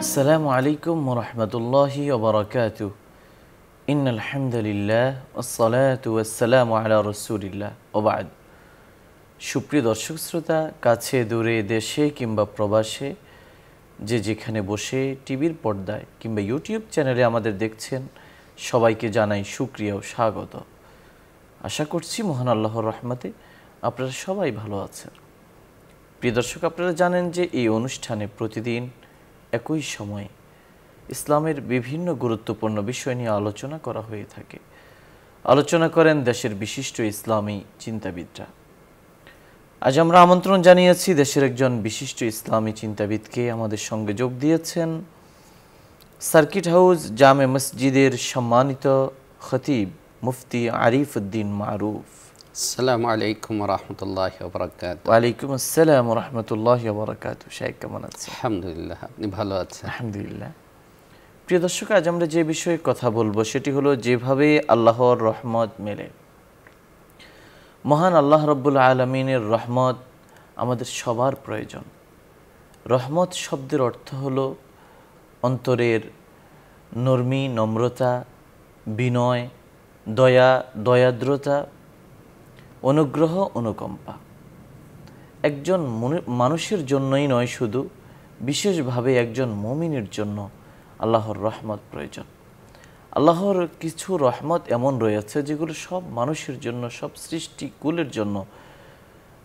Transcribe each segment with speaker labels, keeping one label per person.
Speaker 1: আসসালামু আলাইকুম ওরহমতুল্লাহি ওবরাকাতু ইন্নাল হামদুলিল্লাহ ওয়াসসালাতু ওয়াসসালামু আলা রাসূলিল্লাহ ওবাদ। সুপ্রিয় দর্শক শ্রোতা, কাছে দূরে দেশে কিংবা প্রবাসে যে যেখানে বসে টিভির পর্দায় কিংবা ইউটিউব চ্যানেলে আমাদের দেখছেন, সবাইকে জানাই শুকরিয়া ও স্বাগত। আশা করছি মহান আল্লাহর রহমতে আপনারা সবাই ভালো আছেন। প্রিয় দর্শক, আপনারা জানেন যে এই অনুষ্ঠানে প্রতিদিন একই সময়ে ইসলামের বিভিন্ন গুরুত্বপূর্ণ বিষয় নিয়ে আলোচনা করা হয়ে থাকে। আলোচনা করেন দেশের বিশিষ্ট ইসলামী চিন্তাবিদরা। আজ আমরা আমন্ত্রণ জানিয়েছি দেশের একজন বিশিষ্ট ইসলামী চিন্তাবিদকে। আমাদের সঙ্গে যোগ দিয়েছেন সার্কিট হাউস জামে মসজিদের সম্মানিত খতিব মুফতি আরিফ উদ্দিন মারুফ।
Speaker 2: আসসালামু আলাইকুম ওরহমতুল্লাহি ওয়াবারাকাতুহু।
Speaker 1: ওয়ালাইকুম আসসালাম ওরহমতুল্লাহি ওয়াবারাকাতুহু। শাইখ কেমন আছেন?
Speaker 2: আলহামদুলিল্লাহ, আপনি ভালো আছেন?
Speaker 1: আলহামদুলিল্লাহ। প্রিয় দর্শক, আজ আমরা যে বিষয়ে কথা বলবো সেটি হলো যেভাবে আল্লাহর রহমত মেলে। মহান আল্লাহ রব্বুল আলমিনের রহমত আমাদের সবার প্রয়োজন। রহমত শব্দের অর্থ হলো অন্তরের নরমি, নম্রতা, বিনয়, দয়া, দয়াদ্রতা, অনুগ্রহ, অনুকম্পা। একজন মানুষের জন্যই নয়, শুধু বিশেষভাবে একজন মুমিনের জন্য আল্লাহর রহমত প্রয়োজন। আল্লাহর কিছু রহমত এমন রয়েছে যেগুলো সব মানুষের জন্য, সব সৃষ্টিকুলের জন্য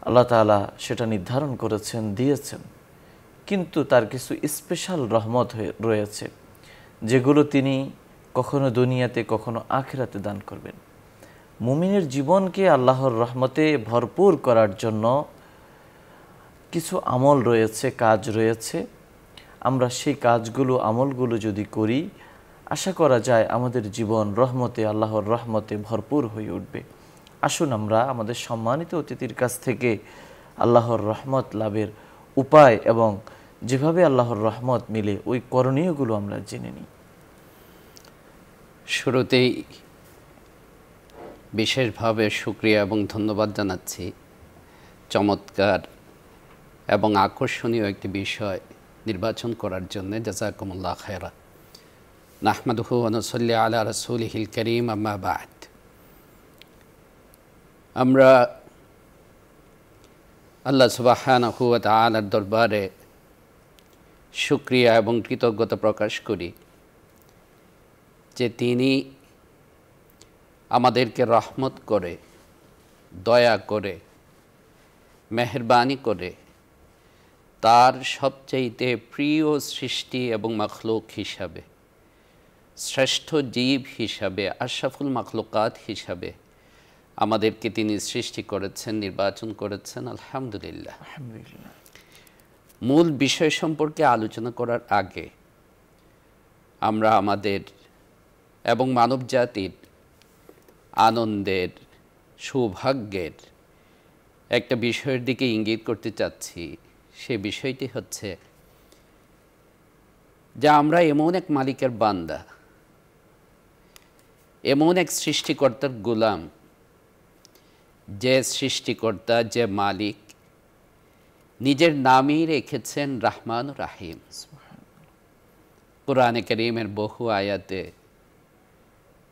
Speaker 1: আল্লাহ তাআলা সেটা নির্ধারণ করেছেন, দিয়েছেন। কিন্তু তার কিছু স্পেশাল রহমত রয়েছে যেগুলো তিনি কখনো দুনিয়াতে কখনো আখিরাতে দান করবেন। মুমিনের জীবনকে আল্লাহর রহমতে ভরপুর করার জন্য কিছু আমল রয়েছে, কাজ রয়েছে। আমরা সেই কাজগুলো, আমলগুলো যদি করি, আশা করা যায় আমাদের জীবন রহমতে, আল্লাহর রহমতে ভরপুর হয়ে উঠবে। আসুন আমরা আমাদের সম্মানিত অতিথির কাছ থেকে আল্লাহর রহমত লাভের উপায় এবং যেভাবে আল্লাহর রহমত মিলে ওই করণীয়গুলো আমরা জেনে নিই।
Speaker 2: শুরুতেই বিশেষভাবে শুকরিয়া এবং ধন্যবাদ জানাচ্ছি চমৎকার এবং আকর্ষণীয় একটি বিষয় নির্বাচন করার জন্য। জাযাকুমুল্লাহ খায়রা। নাহমাদুহু ওয়া নুসাল্লি আলা রাসূলিহিল কারীম, আম্মা বা'দ। আমরা আল্লাহ সুবহানাহু ওয়া তাআলার দরবারে শুকরিয়া এবং কৃতজ্ঞতা প্রকাশ করি যে তিনি আমাদেরকে রহমত করে, দয়া করে, মেহেরবানি করে তার সবচাইতে প্রিয় সৃষ্টি এবং মাখলুক হিসাবে, শ্রেষ্ঠ জীব হিসাবে, আশরাফুল মাখলুকাত হিসাবে আমাদেরকে তিনি সৃষ্টি করেছেন, নির্বাচন করেছেন। আলহামদুলিল্লাহ।
Speaker 1: আলহামদুলিল্লাহ।
Speaker 2: মূল বিষয় সম্পর্কে আলোচনা করার আগে আমরা আমাদের এবং মানব জাতির আনন্দের, সৌভাগ্যের একটা বিষয়ের দিকে ইঙ্গিত করতে চাচ্ছি। সে বিষয়টি হচ্ছে যে আমরা এমন এক মালিকের বান্দা, এমন এক সৃষ্টিকর্তার গোলাম, যে সৃষ্টিকর্তা, যে মালিক নিজের নামই রেখেছেন রহমান রাহিম। কুরআনে কারীমের বহু আয়াতে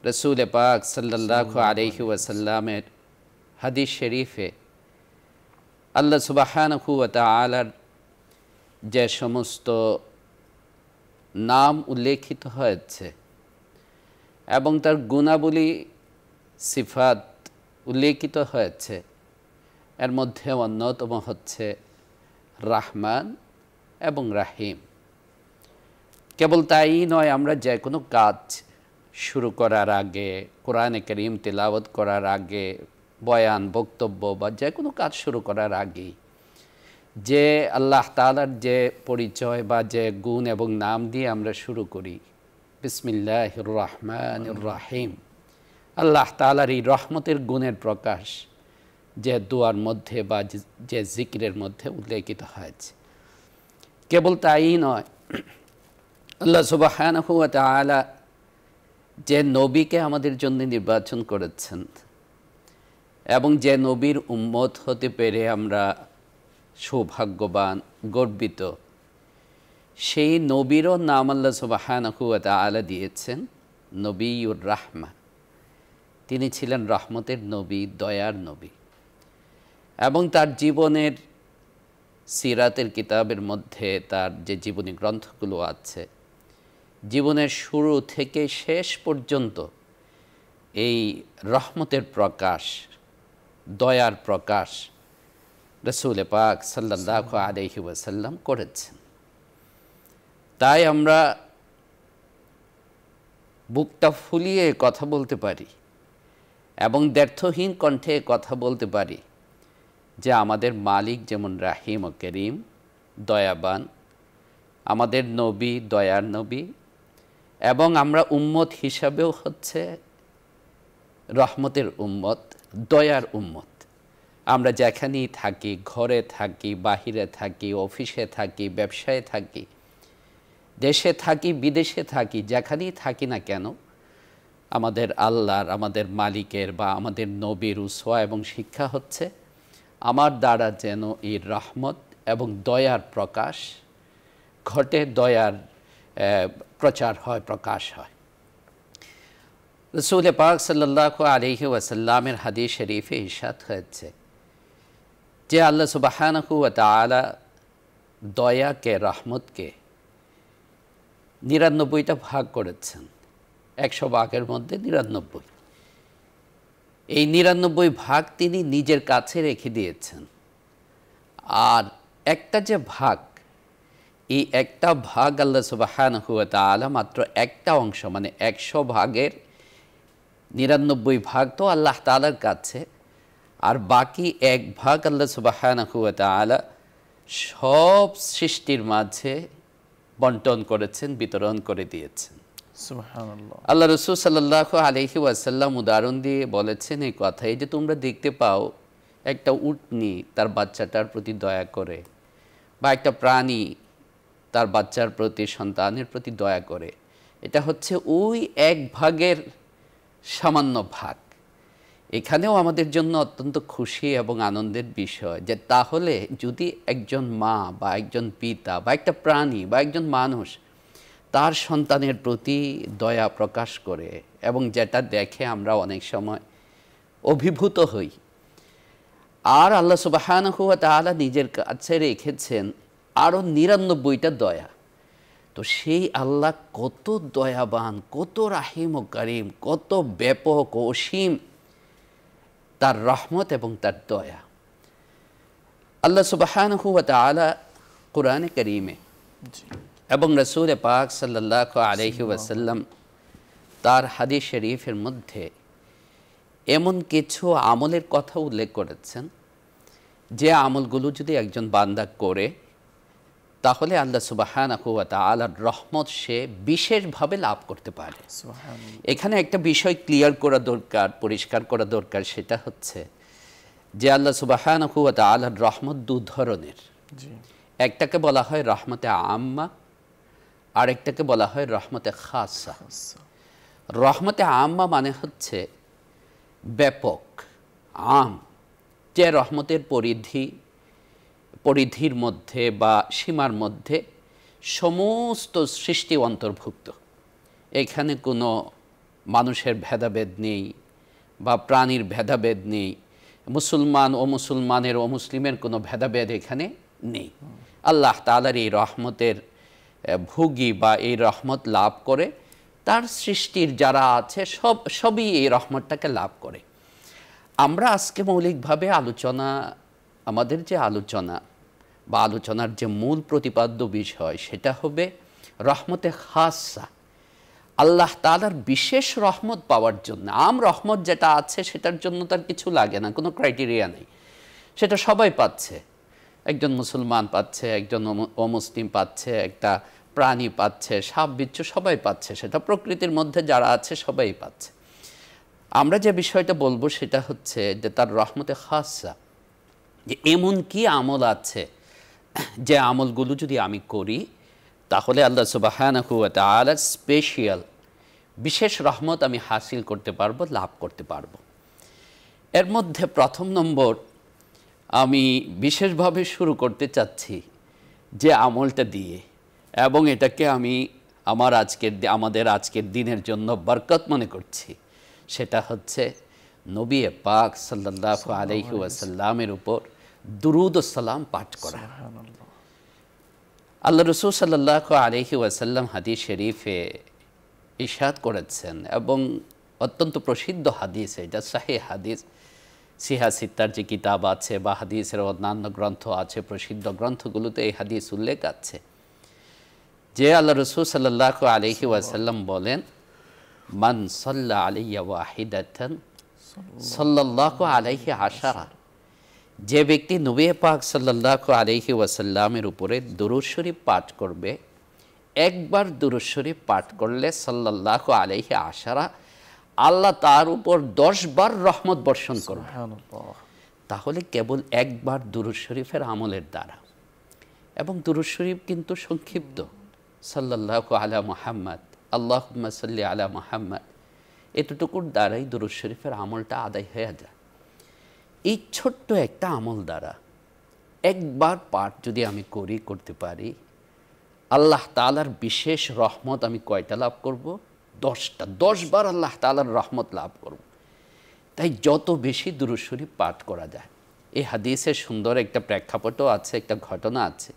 Speaker 2: রসুল পাক সাল্লাল্লাহু আলাইহি ওয়াসাল্লামের হাদিস শরীফে আল্লাহ সুবহানাহু ওয়া তাআলার যে সমস্ত নাম উল্লেখিত হয়েছে এবং তার গুণাবলী, সিফাত উল্লেখিত হয়েছে, এর মধ্যে অন্যতম হচ্ছে রহমান এবং রাহিম। কেবল তাই নয়, আমরা যে কোনো কাজ শুরু করার আগে, কোরআনে কারীম তেলাওয়াত করার আগে, বয়ান, বক্তব্য বা যে কোনো কাজ শুরু করার আগেই যে আল্লাহ তাআলার যে পরিচয় বা যে গুণ এবং নাম দিয়ে আমরা শুরু করি, বিসমিল্লাহির রহমানির রহিম, আল্লাহ তাআলার এই রহমতের গুণের প্রকাশ যে দোয়ার মধ্যে বা যে জিকিরের মধ্যে উল্লেখিত হয়েছে। কেবল তাই নয়, আল্লাহ সুবহানাহু ওয়া তাআলা যে নবীকে আমাদের জন্য নির্বাচন করেছেন এবং যে নবীর উম্মত হতে পেরে আমরা সৌভাগ্যবান, গর্বিত, সেই নবীরও নাম আল্লাহ সুবহানাহু ওয়া তাআলা দিয়েছেন নবিয়ুর রাহমা। তিনি ছিলেন রহমতের নবী, দয়ার নবী। এবং তার জীবনের সিরাতের কিতাবের মধ্যে তার যে জীবনী গ্রন্থগুলো আছে, জীবনের শুরু থেকে শেষ পর্যন্ত এই রহমতের প্রকাশ, দয়ার প্রকাশ রাসূল পাক সাল্লাল্লাহু আলাইহি ওয়াসাল্লাম করেছেন। তাই আমরা বুকটা ফুলিয়ে কথা বলতে পারি এবং দ্ব্যর্থহীন কণ্ঠে কথা বলতে পারি যে আমাদের মালিক যেমন রাহিম ও করিম, দয়াবান, আমাদের নবী দয়ার নবী, এবং আমরা উম্মত হিসাবেও হচ্ছে রহমতের উম্মত, দয়ার উম্মত। আমরা যেখানেই থাকি, ঘরে থাকি, বাহিরে থাকি, অফিসে থাকি, ব্যবসায় থাকি, দেশে থাকি, বিদেশে থাকি, যেখানেই থাকি না কেন, আমাদের আল্লাহর, আমাদের মালিকের বা আমাদের নবীর উসওয়া এবং শিক্ষা হচ্ছে আমার দ্বারা যেন এই রহমত এবং দয়ার প্রকাশ ঘটে, দয়ার প্রচার হয়, প্রকাশ হয়। রাসূল পাক সাল্লাল্লাহু আলাইহি ওয়াসাল্লামের হাদিস শরীফে ইরশাদ হয়েছে যে আল্লাহ সুবহানাহু ওয়া তাআলা দয়াকে, রহমতকে ৯৯টা ভাগ করেছেন। ১০০ ভাগের মধ্যে ৯৯। এই ৯৯ ভাগ তিনি নিজের কাছে রেখে দিয়েছেন। আর একটা যে ভাগ, এই একটা ভাগ আল্লাহ সুবহানাহু ওয়া তাআলা মাত্র একটা অংশ, মানে ১০০ ভাগের ৯৯ ভাগ তো আল্লাহ তাআলার কাছে, আর বাকি এক ভাগ আল্লাহ সুবহানাহু ওয়া তাআলা সব সৃষ্টির মাঝে বন্টন করেছেন, বিতরণ করে দিয়েছেন।
Speaker 1: সুবহানাল্লাহ।
Speaker 2: আল্লাহ রাসূল সাল্লাল্লাহু আলাইহি ওয়াসাল্লাম উদাহরণ দিয়ে বলেছেন এই কথা, এই যে তোমরা দেখতে পাও একটা উটনি তার বাচ্চাটার প্রতি দয়া করে, বা একটা প্রাণী তার বাচ্চার প্রতি, সন্তানের প্রতি দয়া করে, এটা হচ্ছে ওই এক ভাগের সামান্য ভাগ। এখানেও আমাদের জন্য অত্যন্ত খুশি এবং আনন্দের বিষয় যে তাহলে যদি একজন মা বা একজন পিতা বা একটা প্রাণী বা একজন মানুষ তার সন্তানের প্রতি দয়া প্রকাশ করে এবং যেটা দেখে আমরা অনেক সময় অভিভূত হই, আর আল্লাহ সুবহানাহু ওয়া তাআলা নিজের কাছে রেখেছেন আরও ৯৯টা দয়া, তো সেই আল্লাহ কত দয়াবান, কত রাহিম ও করিম, কত ব্যাপক ও অসীম তার রহমত এবং তার দয়া। আল্লাহ সুবহানাহু ওয়া তাআলা কুরআনে কারীমে এবং রাসূল পাক সাল্লাল্লাহু আলাইহি ওয়াসাল্লাম তার হাদিস শরীফের মধ্যে এমন কিছু আমলের কথা উল্লেখ করেছেন যে আমলগুলো যদি একজন বান্দা করে তাহলে আল্লাহ সুবহানাহু ওয়া তাআলার রহমত সে বিশেষভাবে লাভ করতে পারে। এখানে একটা বিষয় ক্লিয়ার করা দরকার, পরিষ্কার করা দরকার, সেটা হচ্ছে যে আল্লাহ সুবহানাহু ওয়া তাআলার রহমত দু ধরনের। একটাকে বলা হয় রহমতে আম্মা, আরেকটাকে বলা হয় রহমতে খাসা। রহমতে আম্মা মানে হচ্ছে ব্যাপক, আম, যে রহমতের পরিধির মধ্যে বা সীমার মধ্যে সমস্ত সৃষ্টি অন্তর্ভুক্ত। এখানে কোনো মানুষের ভেদাভেদ নেই বা প্রাণীর ভেদাভেদ নেই, মুসলমান ও মুসলমানের ও মুসলিমের কোনো ভেদাভেদ এখানে নেই। আল্লাহ তাআলার এই রহমতের ভোগী বা এই রহমত লাভ করে তার সৃষ্টির যারা আছে সবই এই রহমতটাকে লাভ করে। আমরা আজকে মৌলিকভাবে আমাদের যে আলোচনা বা আলোচনার যে মূল প্রতিপাদ্য বিষয় সেটা হবে রহমতে খাসা, আল্লাহ তাআলার বিশেষ রহমত পাওয়ার জন্য। আম রহমত যেটা আছে সেটার জন্য তার কিছু লাগে না, কোনো ক্রাইটেরিয়া নেই, সেটা সবাই পাচ্ছে। একজন মুসলমান পাচ্ছে, একজন অমুসলিম পাচ্ছে, একটা প্রাণী পাচ্ছে, সাপ বিচ্ছু সবাই পাচ্ছে, সেটা প্রকৃতির মধ্যে যারা আছে সবাই পাচ্ছে। আমরা যে বিষয়টা বলবো সেটা হচ্ছে যে তার রহমতে খাসা, যে এমন কি আমল আছে যে আমলগুলো যদি আমি করি তাহলে আল্লাহ সুবহানাহু ওয়া তাআলার স্পেশাল বিশেষ রহমত আমি হাসিল করতে পারবো, লাভ করতে পারবো। এর মধ্যে প্রথম নম্বর আমি বিশেষভাবে শুরু করতে চাচ্ছি যে আমলটা দিয়ে, এবং এটাকে আমি আমাদের আজকের দিনের জন্য বরকত মনে করছি। সেটা হচ্ছে নবী পাক সাল্লাল্লাহু আলাইহি ওয়াসাল্লামের উপর দুরূদ ও সালাম পাঠ করা। আল্লাহ রাসূল সাল্লাল্লাহু আলাইহি ওয়াসাল্লাম হাদিস শরীফে ইরশাদ করেছেন, এবং অত্যন্ত প্রসিদ্ধ হাদিস, এটা সহিহ হাদিস, সিহা সিত্তার যে কিতাব আছে বা হাদিসের অন্যান্য গ্রন্থ আছে, প্রসিদ্ধ গ্রন্থগুলোতে এই হাদিস উল্লেখ আছে যে আল্লাহ রাসূল সাল্লাল্লাহু আলাইহি ওয়াসাল্লাম বলেন, মান সাল্লা আলাইয়া ওয়াহিদাতান সাল্লাল্লাহু আলাইহি আশারা, যে ব্যক্তি নবী পাক সাল্লাল্লাহু আলাইহি ওয়াসাল্লামের উপরে দুরূদ শরীফ পাঠ করবে, একবার দুরূদ শরীফ পাঠ করলে সাল্লাল্লাহু আলাইহি আশারা, আল্লাহ তার উপর 10 বার রহমত বর্ষণ করবে। তাহলে কেবল একবার দুরূদ শরীফের আমলের দ্বারা, এবং দুরূদ শরীফ কিন্তু সংক্ষিপ্ত, সাল্লাল্লাহু আলা মুহাম্মদ, আল্লাহুম্মা সাল্লি আলা মুহাম্মদ, এতটুকুর দ্বারাই দুরূদ শরীফের আমলটা আদায় হয়ে যায়। এই ছোট্ট একটা আমল দ্বারা একবার পাঠ যদি আমি করতে পারি, আল্লাহ তাআলার বিশেষ রহমত আমি কয়টা লাভ করব? 10টা। 10 বার আল্লাহ তাআলার রহমত লাভ করব। তাই যত বেশি দুরূদ শরীফ পাঠ করা যায়। এই হাদিসের সুন্দর একটা প্রেক্ষাপটও আছে, একটা ঘটনা আছে,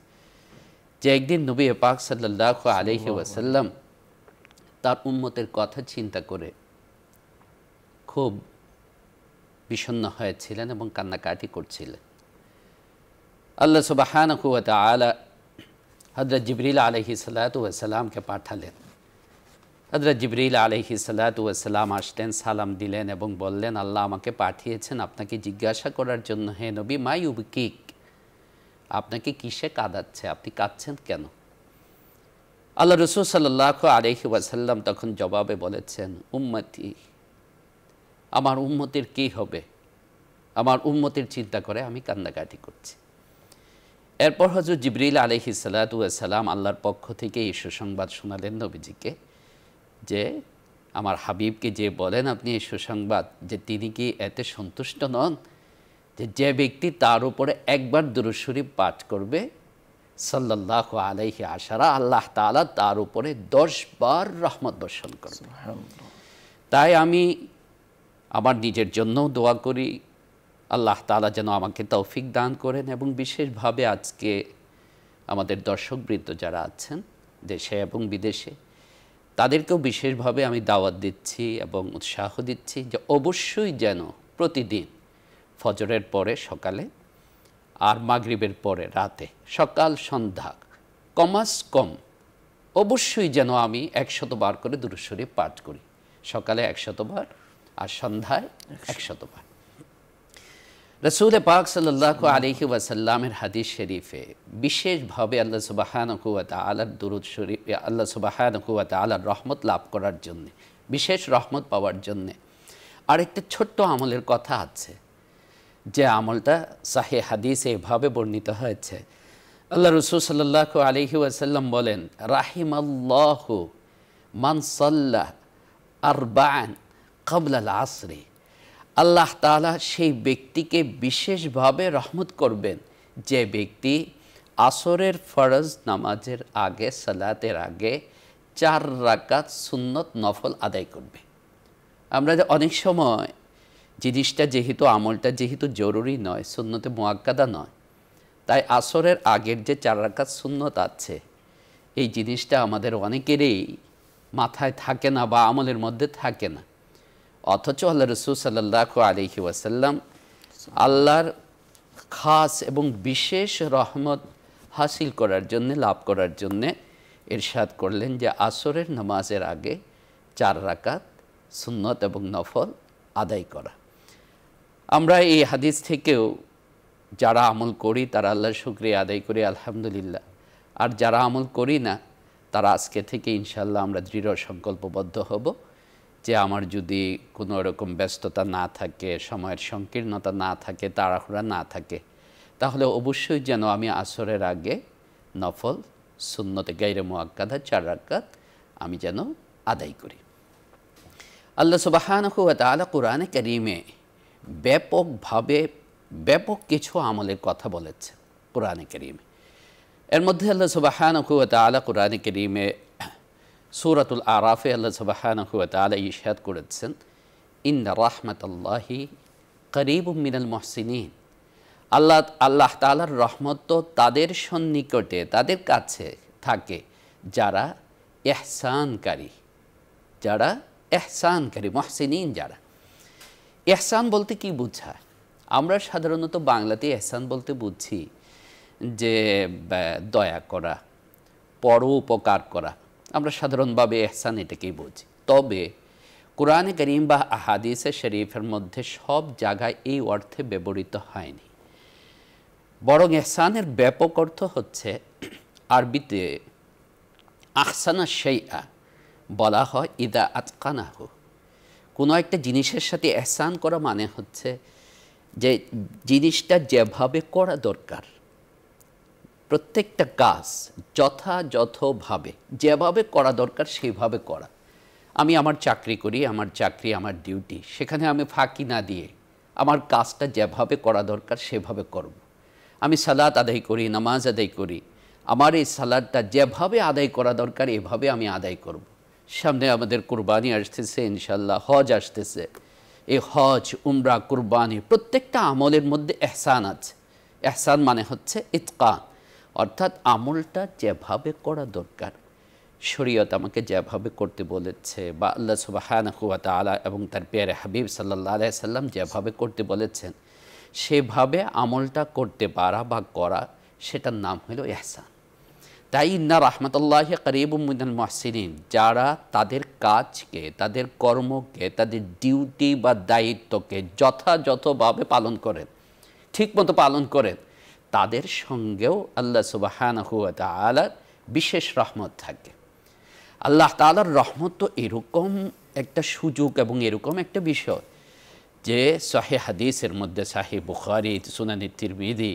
Speaker 2: যে একদিন নবী পাক সাল্লাল্লাহু আলাইহি ওয়াসাল্লাম তার উম্মতের কথা চিন্তা করে খুব বিষণ্ণ হয়েছিলেন এবং কান্নাকাটি করছিলেন। আল্লাহ সুবহানাহু ওয়া তাআলা হযরত জিবরিল আলাইহিস সালাতু ওয়াস সালামকে পাঠালেন। হযরত জিবরিল আলাইহিস সালাতু ওয়াস সালাম আসলেন, সালাম দিলেন এবং বললেন, আল্লাহ আমাকে পাঠিয়েছেন আপনাকে জিজ্ঞাসা করার জন্য, হে নবী, মা ইউবকিক, আপনাকে কিসে কাঁদাচ্ছে, আপনি কাঁদছেন কেন? আল্লাহ রাসূল সাল্লাল্লাহু আলাইহি ওয়াসাল্লাম তখন জবাবে বলেছেন, উম্মতি, আমার উম্মতের কি হবে, আমার উম্মতের চিন্তা করে আমি কান্নাকাটি করছি। এরপর হযরত জিবরিল আলাইহিস সালাতু ওয়াস সালাম আল্লাহর পক্ষ থেকে এই সুসংবাদ শোনালেন নবীজিকে, যে আমার হাবিবকে যে বলেন আপনি এই সুসংবাদ, যে তিনি কি এতে সন্তুষ্ট নন যে ব্যক্তি তার উপরে একবার দুরূদ শরীফ পাঠ করবে, সাল্লাল্লাহু আলাইহি আশারা, আল্লাহ তাআলা তার উপরে 10 বার রহমত বর্ষণ করবে। তাই আমি আমার নিজের জন্যও দোয়া করি, আল্লাহ তাআলা যেন আমাকে তৌফিক দান করেন, এবং বিশেষভাবে আজকে আমাদের দর্শকবৃন্দ যারা আছেন দেশে এবং বিদেশে, তাদেরকেও বিশেষভাবে আমি দাওয়াত দিচ্ছি এবং উৎসাহ দিচ্ছি যে অবশ্যই যেন প্রতিদিন ফজরের পরে সকালে আর মাগরিবের পরে রাতে, সকাল সন্ধ্যা কমাস কম অবশ্যই যেন আমি 100 বার করে দুরূদ শরীফ পাঠ করি। সকালে 100 বার আর সন্ধ্যায় 100 বার। রাসূল পাক সাল্লাল্লাহু আলাইহি ওয়াসাল্লামের হাদিস শরীফে বিশেষভাবে আল্লাহ সুবহানাহু ওয়া তাআলার দুরূদ শরীফ, আল্লাহ সুবহানাহু ওয়া তাআলার রহমত লাভ করার জন্য, বিশেষ রহমত পাওয়ার জন্য আরেকটা ছোট্ট আমলের কথা আছে, যে আমলটা সহিহ হাদিসে এভাবে বর্ণিত হয়েছে। আল্লাহ রাসূল সাল্লাল্লাহু আলাইহি ওয়াসাল্লাম বলেন, রাহিমাল্লাহু মান সাল্লা আরবাআন ক্বাবলা আল আসরি, আল্লাহ তাআলা সেই ব্যক্তিকে বিশেষভাবে রহমত করবেন যে ব্যক্তি আসরের ফরজ নামাজের আগে, সালাতের আগে 4 রাকাত সুন্নত নফল আদায় করবে। আমরা অনেক সময় জিনিসটা যেহেতু, আমলটা যেহেতু জরুরি নয়, সুন্নতে মুআক্কাদা নয়, তাই আসরের আগের যে 4 রাকাত সুন্নত আছে, এই জিনিসটা আমাদের অনেকেরই মাথায় থাকে না বা আমলের মধ্যে থাকে না। অথচ আল্লাহ রাসূল সাল্লাল্লাহু আলাইহি ওয়াসাল্লাম আল্লাহর খাস এবং বিশেষ রহমত হাসিল করার জন্যে, লাভ করার জন্যে ইরশাদ করলেন যে আসরের নামাজের আগে 4 রাকাত সুন্নত এবং নফল আদায় করা। আমরা এই হাদিস থেকেও যারা আমল করি তারা আল্লাহর শুকরিয়া আদায় করি, আলহামদুলিল্লাহ। আর যারা আমল করি না তারা আজকে থেকে ইনশাআল্লাহ আমরা দৃঢ় সংকল্পবদ্ধ হব যে আমার যদি কোনো রকম ব্যস্ততা না থাকে, সময়ের সংকীর্ণতা না থাকে, তাড়াহুড়া না থাকে, তাহলে অবশ্যই যেন আমি আসরের আগে নফল সুন্নতে গায়রে মুআক্কাদা 4 রাকাত আমি যেন আদায় করি। আল্লাহ সুবহানাহু ওয়া তাআলা কোরআনে কারীমে ব্যাপক কিছু আমলের কথা বলেছে। কোরআনে কারীমে এর মধ্যে আল্লাহ সুবহানাহু ওয়া তাআলা কোরআনে কারীমে সূরাতুল আরাফে আল্লাহ সুবহানাহু ওয়া তাআলা ইরশাদ করেছেন, ইন্না রাহমাতাল্লাহি করিবুম মিনাল মুহসিনিন। আল্লাহ তাআলার রহমত তো তাদের সন্নিকটে, তাদের কাছে থাকে যারা ইহসানকারী, মুহসিনিন যারা। ইহসান বলতে কি বোঝায়? আমরা সাধারণত বাংলাতে ইহসান বলতে বুঝি যে দয়া করা, পরোপকার করা। আমরা সাধারণভাবে ইহসান এটাকেই বুঝি। তবে কোরআনে কারীম বা আহাদিসে শরীফের মধ্যে সব জায়গায় এই অর্থে ব্যবহৃত হয়নি, বরং ইহসানের ব্যাপক অর্থ হচ্ছে, আরবিতে আহসানা শাইআ বলা হয় ইদা আতকানাহু। কোনো একটা জিনিসের সাথে ইহসান করা মানে হচ্ছে যে জিনিসটা যেভাবে করা দরকার, প্রত্যেকটা কাজ যথাযথভাবে যেভাবে করা দরকার সেভাবে করা। আমি আমার চাকরি করি, আমার চাকরি আমার ডিউটি, সেখানে আমি ফাঁকি না দিয়ে আমার কাজটা যেভাবে করা দরকার সেভাবে করব। আমি সালাত আদায় করি, নামাজ আদায় করি, আমার এই সালাদটা যেভাবে আদায় করা দরকার এভাবে আমি আদায় করব। সামনে আমাদের কুরবানি আসতেছে, ইনশাল্লাহ হজ আসতেছে। এই হজ, উমরা, কুরবানি প্রত্যেকটা আমলের মধ্যে ইহসান আছে। ইহসান মানে হচ্ছে ইতকান, অর্থাৎ আমলটা যেভাবে করা দরকার, শরীয়ত আমাকে যেভাবে করতে বলেছে বা আল্লাহ সুবহানাহু ওয়া তাআলা এবং তার প্যারে হাবিব সাল্লাল্লাহু আলাইহি সাল্লাম যেভাবে করতে বলেছেন সেভাবে আমলটা করতে পারা বা করা, সেটার নাম হলো ইহসান। তাই ইন্না রাহমাতাল্লাহি করিবুম মিনাল মুহসিনিন, যারা তাদের কাজকে, তাদের কর্মকে, তাদের ডিউটি বা দায়িত্বকে যথাযথভাবে পালন করেন, ঠিকমতো পালন করেন, তাদের সঙ্গেও আল্লাহ সুবহানাহু ওয়া তাআলার বিশেষ রহমত থাকে। আল্লাহ তাআলার রহমত তো এরকম একটা সুযোগ এবং এরকম একটা বিষয় যে সহিহ হাদিসের মধ্যে, সহিহ বুখারী, সুনান তিরমিজি,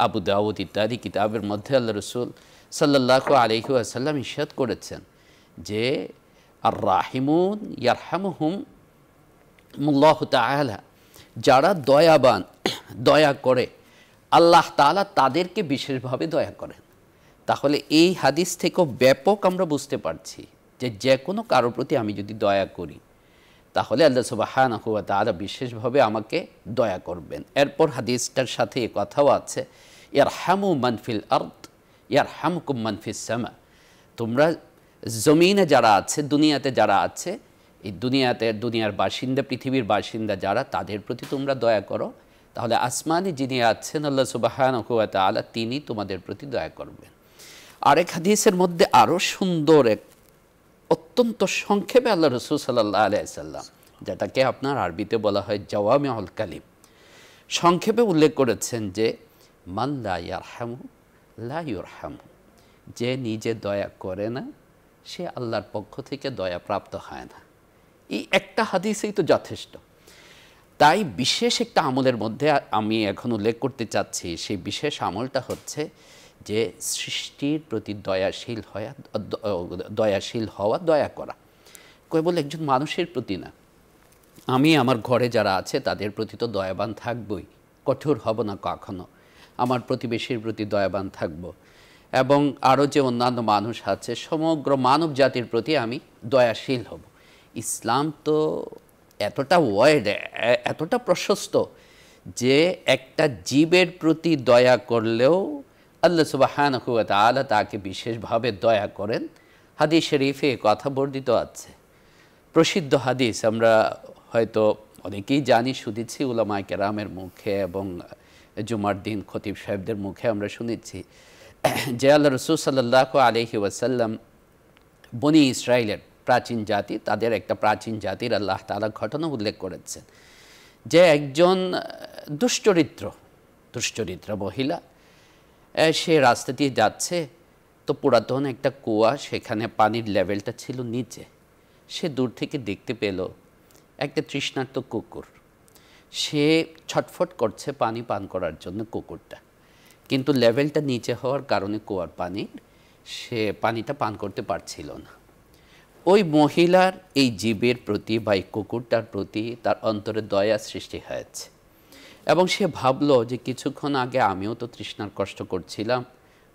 Speaker 2: আবু দাউদ ইত্যাদি কিতাবের মধ্যে আল্লাহ রাসূল সাল্লাল্লাহু আলাইহি ওয়াসাল্লাম ইরশাদ করেছেন যে আর রাহিমুন ইয়ারহামুহুমুল্লাহু তাআলা, যারা দয়াবান, দয়া করে, আল্লাহ তাআলা তাদেরকে বিশেষভাবে দয়া করেন। তাহলে এই হাদিস থেকেও ব্যাপক আমরা বুঝতে পারছি যে যে কোনো কারোর প্রতি আমি যদি দয়া করি তাহলে আল্লাহ সুবহানাহু ওয়া তাআলা বিশেষভাবে আমাকে দয়া করবেন। এরপর হাদিসটার সাথে এ কথাও আছে, ইয়ারহামু মান ফিল আরদ ইয়ারহামকুম মান ফিস সামা। তোমরা জমিনে যারা আছে, দুনিয়াতে যারা আছে, এই দুনিয়ার বাসিন্দা, পৃথিবীর বাসিন্দা যারা, তাদের প্রতি তোমরা দয়া করো, তাহলে আসমানে যিনি আছেন আল্লাহ সুবহানাহু ওয়া তাআলা, তিনি তোমাদের প্রতি দয়া করবেন। আরেক হাদিসের মধ্যে আরও সুন্দর এক অত্যন্ত সংক্ষেপে আল্লাহ রাসূল সাল্লাল্লাহু আলাইহি সাল্লাম, যেটাকে আপনার আরবিতে বলা হয় জাওয়ামিউল কালিম, সংক্ষেপে উল্লেখ করেছেন যে মান লা ইয়ারহামু লা ইউরহামু, যে নিজে দয়া করে না সে আল্লাহর পক্ষ থেকে দয়া প্রাপ্ত হয় না। এই একটা হাদিসেই তো যথেষ্ট। তাই বিশেষ একটা আমলের মধ্যে আমি এখন উল্লেখ করতে চাচ্ছি, সেই বিশেষ আমলটা হচ্ছে যে সৃষ্টির প্রতি দয়াশীল হওয়া, দয়া করা। কেবল একজন মানুষের প্রতি না, আমি আমার ঘরে যারা আছে তাদের প্রতি তো দয়াবান থাকবই, কঠোর হব না কখনো। আমার প্রতিবেশীর প্রতি দয়াবান থাকব, এবং আরও যে অন্যান্য মানুষ আছে, সমগ্র মানব জাতির প্রতি আমি দয়াশীল হব। ইসলাম তো এতটা ওয়াইড, এতটা প্রশস্ত যে একটা জীবের প্রতি দয়া করলেও আল্লাহ সুবহানাহু ওয়া তাআলা তাকে বিশেষভাবে দয়া করেন। হাদিস শরীফে কথা বর্ণিত আছে, প্রসিদ্ধ হাদিস, আমরা হয়তো অনেকেই জানি, শুনেছি উলামায়ে কেরামের মুখে এবং জুমার দিন খতিব সাহেবদের মুখে আমরা শুনেছি যে আল্লাহ রাসূল সাল্লাল্লাহু আলাইহি ওয়াসাল্লাম বনি ইসরাইলের প্রাচীন জাতি, তাদের একটা প্রাচীন জাতির আল্লাহ তাআলা ঘটনা উল্লেখ করেছেন যে একজন দুশ্চরিত্র মহিলা, সে রাস্তা দিয়ে যাচ্ছে, তো পুরাতন একটা কুয়া, সেখানে পানির লেভেলটা ছিল নিচে। সে দূর থেকে দেখতে পেল একটা তৃষ্ণার্ত কুকুর, সে ছটফট করছে পানি পান করার জন্য কুকুরটা, কিন্তু লেভেলটা নিচে হওয়ার কারণে কুয়ার সে পানিটা পান করতে পারছিল না। ওই মহিলার এই জীবের প্রতি বা এই কুকুরটার প্রতি তার অন্তরে দয়া সৃষ্টি হয়েছে, এবং সে ভাবলো যে কিছুক্ষণ আগে আমিও তো তৃষ্ণার কষ্ট করছিলাম,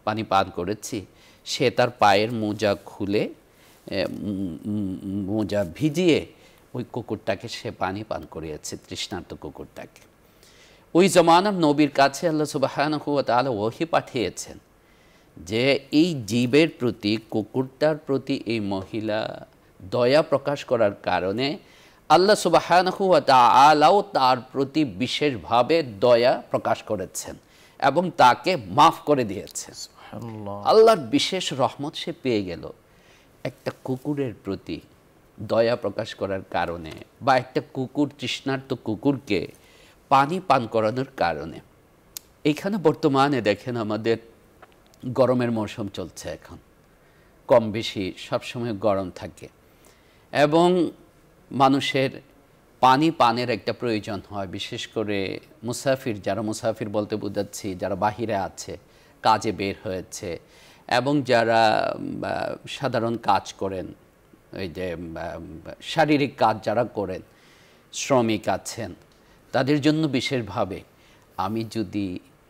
Speaker 2: পানি পান করেছি, সে তার পায়ের মোজা খুলে মোজা ভিজিয়ে ওই কুকুরটাকে সে পানি পান করিয়েছে, তৃষ্ণার্ত কুকুরটাকে। ওই জমানার নবীর কাছে আল্লাহ সুবহানাহু ওয়া তাআলা ওহী পাঠিয়েছেন যে এই জীবের প্রতি, কুকুরটার প্রতি এই মহিলা দয়া প্রকাশ করার কারণে আল্লাহ সুবহানাহু ওয়া তাআলাও তার প্রতি বিশেষভাবে দয়া প্রকাশ করেছেন এবং তাকে মাফ করে দিয়েছেন। আল্লাহর বিশেষ রহমত সে পেয়ে গেল একটা কুকুরের প্রতি দয়া প্রকাশ করার কারণে, বা একটা কুকুর, তৃষ্ণার্ত কুকুরকে পানি পান করানোর কারণে। এইখানে বর্তমানে দেখেন আমাদের গরমের মৌসুম চলছে, এখন কম বেশি সবসময় গরম থাকে এবং মানুষের পানি পানের একটা প্রয়োজন হয়, বিশেষ করে মুসাফির, যারা মুসাফির বলতে বোঝাচ্ছি যারা বাহিরে আছে, কাজে বের হয়েছে, এবং যারা সাধারণ কাজ করেন, ওই যে শারীরিক কাজ যারা করেন, শ্রমিক আছেন, তাদের জন্য বিশেষভাবে আমি যদি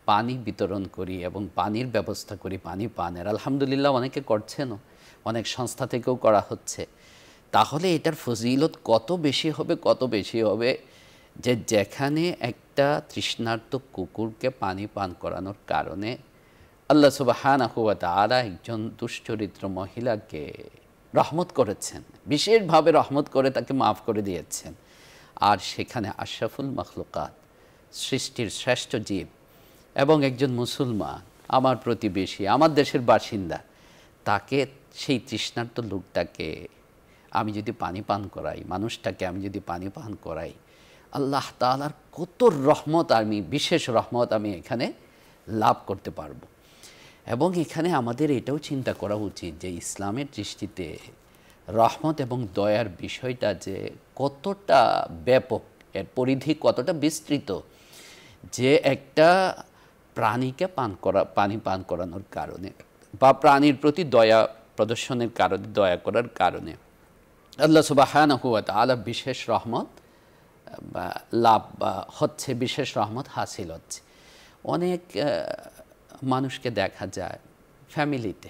Speaker 2: পানি বিতরণ করি এবং পানির ব্যবস্থা করি, পানি পানের, আলহামদুলিল্লাহ অনেকে করছেনও, অনেক সংস্থা থেকেও করা হচ্ছে, তাহলে এটার ফজিলত কত বেশি হবে, কত বেশি হবে যে যেখানে একটা তৃষ্ণার্ত কুকুরকে পানি পান করানোর কারণে আল্লাহ সুবহানাহু ওয়া তাআলা একজন দুশ্চরিত্র মহিলাকে রহমত করেছেন, বিশেষভাবে রহমত করে তাকে মাফ করে দিয়েছেন। আর সেখানে আশরাফুল মাখলুকাত, সৃষ্টির শ্রেষ্ঠ জীব এবং একজন মুসলমান, আমার প্রতিবেশী, আমার দেশের বাসিন্দা, তাকে, সেই তৃষ্ণার্ত লোকটাকে আমি যদি পানি পান করাই, মানুষটাকে আমি যদি পানি পান করাই, আল্লাহ তাআলার কত রহমত, আমি বিশেষ রহমত আমি এখানে লাভ করতে পারবো। এবং এখানে আমাদের এটাও চিন্তা করা উচিত যে ইসলামের দৃষ্টিতে রহমত এবং দয়ার বিষয়টা যে কতটা ব্যাপক, এর পরিধি কতটা বিস্তৃত, যে একটা প্রাণীকে পানি পান করানোর কারণে বা প্রাণীর প্রতি দয়া প্রদর্শনের কারণে, দয়া করার কারণে আল্লাহ সুবহানাহু ওয়া তাআলা বিশেষ রহমত লাভ হচ্ছে, বিশেষ রহমত হাসিল হচ্ছে। অনেক মানুষকে দেখা যায় ফ্যামিলিতে,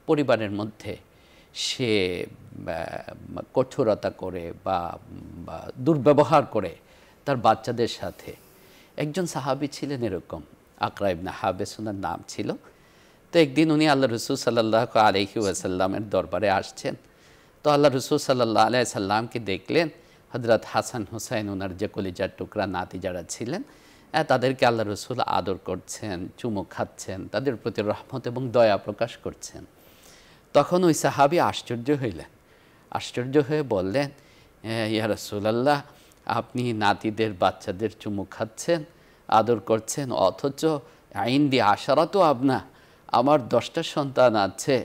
Speaker 2: পরিবারের মধ্যে সে কঠোরতা করে বা দুর্ব্যবহার করে তার বাচ্চাদের সাথে। একজন সাহাবী ছিলেন এরকম, আকরা ইবনে হাবেস ওনার নাম ছিল। তো একদিন উনি আল্লাহ রসুল সাল্লাল্লাহু আলাইহি ওয়াসাল্লামের দরবারে আসছেন। তো আল্লাহ রসুল সাল্লাল্লাহু আলাইহি সাল্লামকে দেখলেন, হযরত হাসান হুসাইন ওনার যে কলিজার টুকরা নাতি যারা ছিলেন, তাদেরকে আল্লাহ রসুল আদর করছেন, চুমু খাচ্ছেন, তাদের প্রতি রহমত এবং দয়া প্রকাশ করছেন। তখন ওই সাহাবী আশ্চর্য হইলেন, আশ্চর্য হয়ে বললেন, ইয়া রাসূলুল্লাহ, আপনি নাতিদের, বাচ্চাদের চুমু খাচ্ছেন, আদর করছেন, অথচ আইন্দি আশারাতু আবনা, আমার 10টা সন্তান আছে,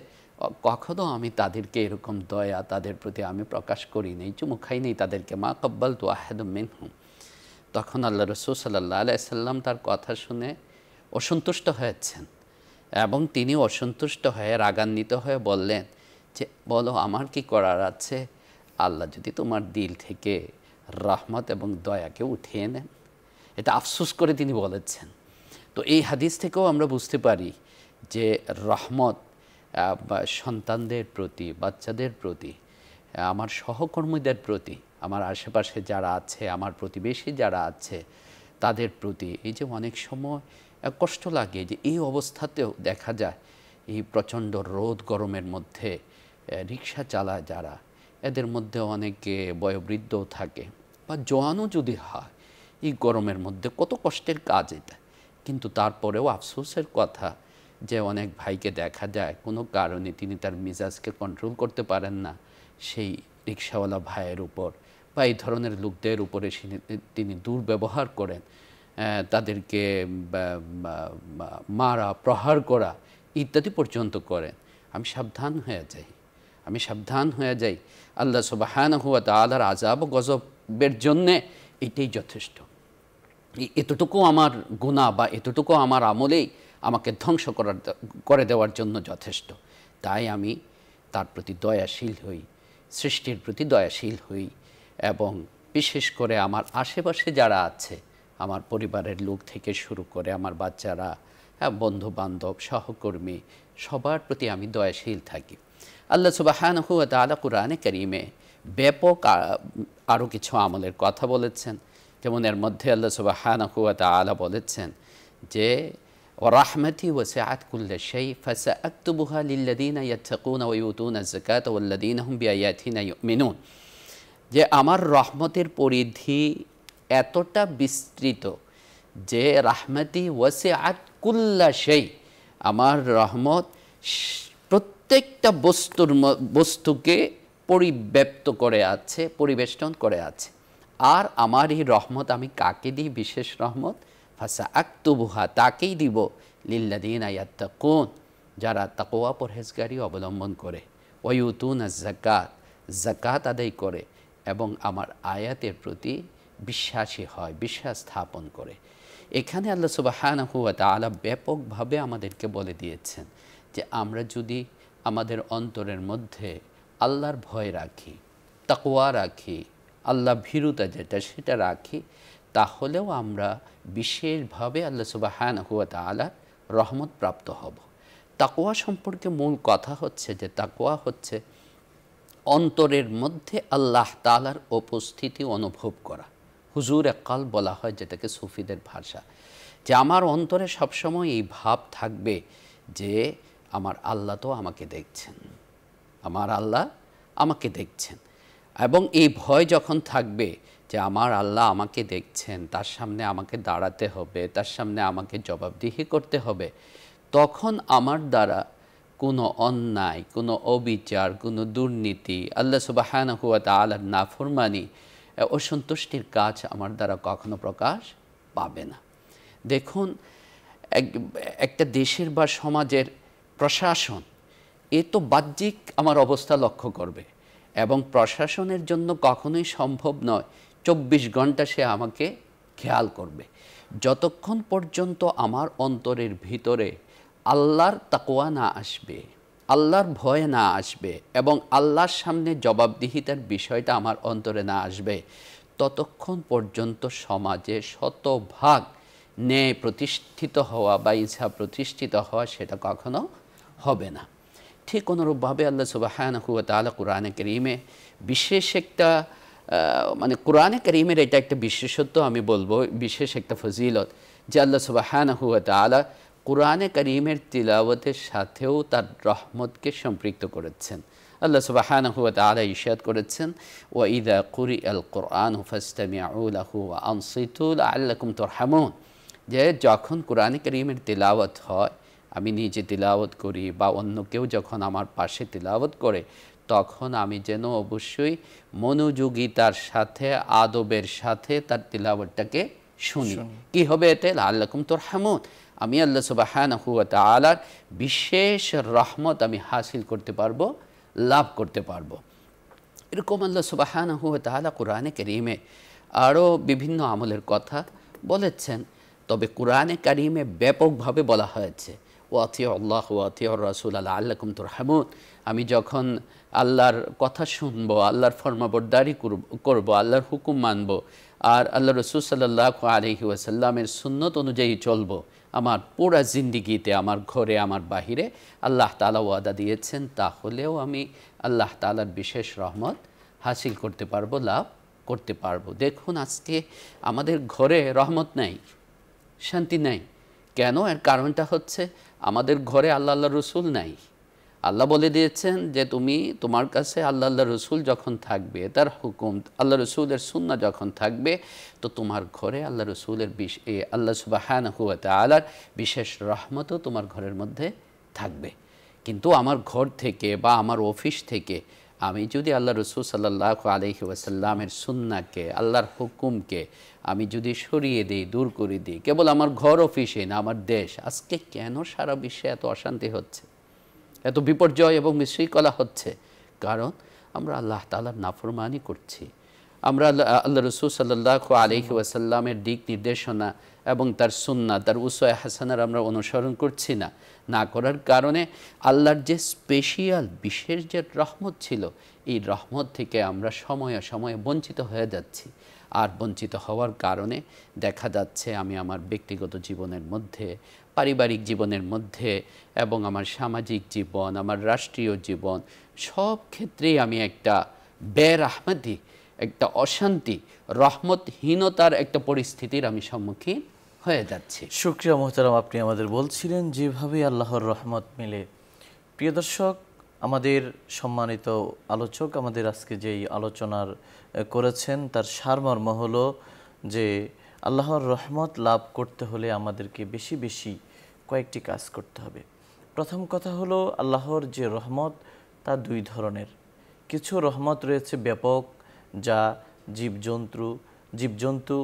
Speaker 2: কখনো আমি তাদেরকে এরকম দয়া তাদের প্রতি আমি প্রকাশ করি নেই, চুমু খাই নেই তাদেরকে, মা কাব্বালতু আহাদুম মিনহুম। তখন আল্লাহ রসুল সাল্লাল্লাহু আলাইহি সাল্লাম তার কথা শুনে অসন্তুষ্ট হয়েছেন এবং তিনি অসন্তুষ্ট হয়ে, রাগান্বিত হয়ে বললেন যে, বলো আমার কি করার আছে, আল্লাহ যদি তোমার দিল থেকে রহমত এবং দয়াকে উঠিয়ে নেন। এটা আফসোস করে তিনি বলেছেন। তো এই হাদিস থেকেও আমরা বুঝতে পারি যে রহমত বা সন্তানদের প্রতি, বাচ্চাদের প্রতি, আমার সহকর্মীদের প্রতি, আমার আশেপাশে যারা আছে, আমার প্রতিবেশী যারা আছে, তাদের প্রতি, এই যে অনেক সময় কষ্ট লাগে যে এই অবস্থাতেও দেখা যায় এই প্রচণ্ড রোদ গরমের মধ্যে রিক্সা চালায় যারা, এদের মধ্যে অনেকে বয়োবৃদ্ধও থাকে বা জোয়ানও যদি হয়, এই গরমের মধ্যে কত কষ্টের কাজ এটা। কিন্তু তারপরেও আফসোসের কথা যে অনেক ভাইকে দেখা যায় কোনো কারণে তিনি তার মিজাজকে কন্ট্রোল করতে পারেন না, সেই রিক্সাওয়ালা ভাইয়ের উপর বা এই ধরনের লোকদের উপরে তিনি দুর্ব্যবহার করেন, তাদেরকে মারা, প্রহার করা ইত্যাদি পর্যন্ত করেন। আমি সাবধান হয়ে যাই, আল্লাহ সুবহানাহু ওয়া তাআলার আযাব ও গজবের জন্যে এটাই যথেষ্ট। এতটুকু আমার গুনাহ বা এতটুকু আমার আমলেই আমাকে ধ্বংস করে দেওয়ার জন্য যথেষ্ট। তাই আমি তার প্রতি দয়াশীল হই, সৃষ্টির প্রতি দয়াশীল হই, এবং বিশেষ করে আমার আশেপাশে যারা আছে, আমার পরিবারের লোক থেকে শুরু করে আমার বাচ্চারা, বন্ধু বান্ধব, সহকর্মী, সবার প্রতি আমি দয়াশীল থাকি। আল্লাহ সুবহানাহু ওয়া তাআলা কুরআনে কারীমে ব্যাপক আরও কিছু আমলের কথা বলেছেন। যেমন এর মধ্যে আল্লাহ সুবহানাহু ওয়া তাআলা বলেছেন যে ওয়ারাহমাতি ওয়াসিআত কুল্লা শাই ফাসাআকতুবুহা লিল্লাযীনা ইয়াত্তাকুনা ওয়া ইউতুনা যাকাতা ওয়াল্লাযীনা হুম বিআয়াতিনা ইউমিনুন, যে আমার রহমতের পরিধি এতটা বিস্তৃত যে রাহমাতি ওয়াসিআত কুল্লা শাই, আমার রহমত প্রত্যেকটা বস্তুকে পরিব্যাপ্ত করে আছে, পরিবেষ্টন করে আছে। আর আমার এই রহমত আমি কাকে দিই? বিশেষ রহমত ফাসাআকতুবুহা, তাকেই দিব লিল্লাযীনা ইয়াত্তাকুন, যারা তাকওয়া পরহেজগারি অবলম্বন করে, ওয়া ইউতুনা যাকাত, যাকাত আদায় করে, এবং আমার আয়াতের প্রতি বিশ্বাসী হয়, বিশ্বাস স্থাপন করে। এখানে আল্লাহ সুবহানাহু ওয়া তাআলা ব্যাপকভাবে আমাদেরকে বলে দিয়েছেন যে আমরা যদি আমাদের অন্তরের মধ্যে আল্লাহর ভয় রাখি, তাকওয়া রাখি, আল্লাহ ভীরুতা যেটা সেটা রাখি, তাহলেও আমরা বিশেষভাবে আল্লাহ সুবহানাহু ওয়া তাআলার রহমত প্রাপ্ত হব। তাকওয়া সম্পর্কে মূল কথা হচ্ছে যে তাকওয়া হচ্ছে অন্তরের মধ্যে আল্লাহ তাআলার উপস্থিতি অনুভব করা। হুজুরে কাল বলা হয় যেটাকে সুফিদের ভাষা, যে আমার অন্তরে সবসময় এই ভাব থাকবে যে আমার আল্লাহ তো আমাকে দেখছেন, আমার আল্লাহ আমাকে দেখছেন। এবং এই ভয় যখন থাকবে যে আমার আল্লাহ আমাকে দেখছেন, তার সামনে আমাকে দাঁড়াতে হবে, তার সামনে আমাকে জবাবদিহি করতে হবে, তখন আমার দ্বারা কোনো অন্যায়, কোনো অবিচার, কোনো দুর্নীতি, আল্লাহ সুবহানাহু ওয়া তাআলার নাফরমানি, অসন্তুষ্টির কাজ আমার দ্বারা কখনো প্রকাশ পাবে না। দেখুন, একটা দেশের বা সমাজের প্রশাসন এ তো বাহ্যিক আমার অবস্থা লক্ষ্য করবে, এবং প্রশাসনের জন্য কখনোই সম্ভব নয় 24 ঘন্টা সে আমাকে খেয়াল করবে। যতক্ষণ পর্যন্ত আমার অন্তরের ভিতরে আল্লাহর তাকওয়া না আসবে, আল্লাহর ভয় না আসবে, এবং আল্লাহর সামনে জবাবদিহিতার বিষয়টা আমার অন্তরে না আসবে, ততক্ষণ পর্যন্ত সমাজে শতভাগ ন্যায় প্রতিষ্ঠিত হওয়া বা ইনসাফ প্রতিষ্ঠিত হওয়া সেটা কখনো হবে না। ঠিক অনুরূপভাবে আল্লাহ সুবহানাহু ওয়া তাআলা কুরআনে কারীমে বিশেষ একটা কোরআনে কারীমের এটা একটা বিশেষত্ব, আমি বলবো বিশেষ একটা ফজিলত, যে আল্লাহ সুবহানাহু ওয়া তাআলা কুরআনে কারীমের তিলাওয়াতের সাথেও তার রহমতকে সম্পৃক্ত করেছেন। আল্লাহ সুবহানাহু ওয়া তাআলা ইরশাদ করেছেন, ওয়া ইযা কুরিআল কুরআনু ফাসতামিউ লাহু ওয়া আনসিতু লাআল্লাকুম তুরহামুন, যে যখন কুরআনে কারীমের তিলাওয়াত হয়, আমি নিজে তিলাওয়াত করি বা অন্য কেউ যখন আমার পাশে তিলাওয়াত করে, তখন আমি যেন অবশ্যই মনোযোগিতার সাথে, আদবের সাথে তার তিলাওয়াতটাকে শুনি। কি হবে এতে? লাআল্লাকুম তুরহামুন, আমি আল্লাহ সুবহানাহু ওয়া তাআলার বিশেষ রহমত আমি হাসিল করতে পারবো, লাভ করতে পারবো। এরকম আল্লাহ সুবহানাহু ওয়া তাআলা কুরআনে কারীমে আরও বিভিন্ন আমলের কথা বলেছেন। তবে কুরআনে কারীমে ব্যাপকভাবে বলা হয়েছে ওয়াতিউ আল্লাহ ওয়াতিউ রাসূল লাআল্লাকুম তুরহামুন, আমি যখন আল্লাহর কথা শুনবো, আল্লাহর ফরমাবরদারি করব, আল্লাহর হুকুম মানব, আর আল্লাহ রসুল সাল্লাল্লাহু আলাইহি ওয়াসাল্লামের সুন্নত অনুযায়ী চলবো, আমার পুরা জিন্দিগিতে, আমার ঘরে, আমার বাহিরে, আল্লাহ তাআলা ওয়াদা দিয়েছেন, তাহলেও আমি আল্লাহ তাআলার বিশেষ রহমত হাসিল করতে পারবো, লাভ করতে পারবো। দেখুন, আজকে আমাদের ঘরে রহমত নাই, শান্তি নাই। কেন? এর কারণটা হচ্ছে আমাদের ঘরে আল্লাহ আল্লাহ রসুল নাই। আল্লাহ বলে দিয়েছেন যে তুমি, তোমার কাছে আল্লাহ আল্লাহ রসুল যখন থাকবে, তার হুকুম, আল্লাহ রসুলের সুন্নাহ যখন থাকবে, তো তোমার ঘরে আল্লাহ রসুলের আল্লাহ সুবহানাহু ওয়া তাআলার বিশেষ রহমতও তোমার ঘরের মধ্যে থাকবে। কিন্তু আমার ঘর থেকে বা আমার অফিস থেকে আমি যদি আল্লাহ রসুল সাল্লাল্লাহু আলাইহি ওয়াসাল্লামের সুন্নাহকে, আল্লাহর হুকুমকে আমি যদি সরিয়ে দিই, দূর করে দিই, কেবল আমার ঘর অফিসে না, আমার দেশ, আজকে কেন সারা বিশ্বে এত অশান্তি হচ্ছে, এত বিপর্যয় এবং বিশৃঙ্খলা হচ্ছে? কারণ আমরা আল্লাহ তাআলার নাফরমানি করছি। আমরা আল্লাহ রসুল সাল্লাল্লাহু আলাইহি ওয়াসাল্লামের দিক নির্দেশনা এবং তার সুন্নাহ, তার উসওয়া হাসানার আমরা অনুসরণ করছি না। না করার কারণে আল্লাহর যে স্পেশাল বিশেষ যে রহমত ছিল, এই রহমত থেকে আমরা সময়ে সময়ে বঞ্চিত হয়ে যাচ্ছি। আর বঞ্চিত হওয়ার কারণে দেখা যাচ্ছে আমি আমার ব্যক্তিগত জীবনের মধ্যে পারিবারিক জীবনের মধ্যে এবং আমার সামাজিক জীবন, আমার রাষ্ট্রীয় জীবন, সব ক্ষেত্রেই আমি একটা বেরহমতি, একটা অশান্তি, রহমতহীনতার একটা পরিস্থিতির আমি সম্মুখীন হয়ে যাচ্ছি।
Speaker 1: শুকরিয়া মোহতারাম, আপনি আমাদের বলছিলেন যেভাবে আল্লাহর রহমত মিলে। প্রিয় দর্শক, আমাদের সম্মানিত আলোচক আমাদের আজকে যেই আলোচনার করেছেন তার সারমর্ম হলো যে আল্লাহর রহমত লাভ করতে হলে আমাদেরকে বেশি বেশি কয়েকটি কাজ করতে হবে। প্রথম কথা হলো আল্লাহর যে রহমত তা দুই ধরনের। কিছু রহমত রয়েছে ব্যাপক, যা জীবজন্তু,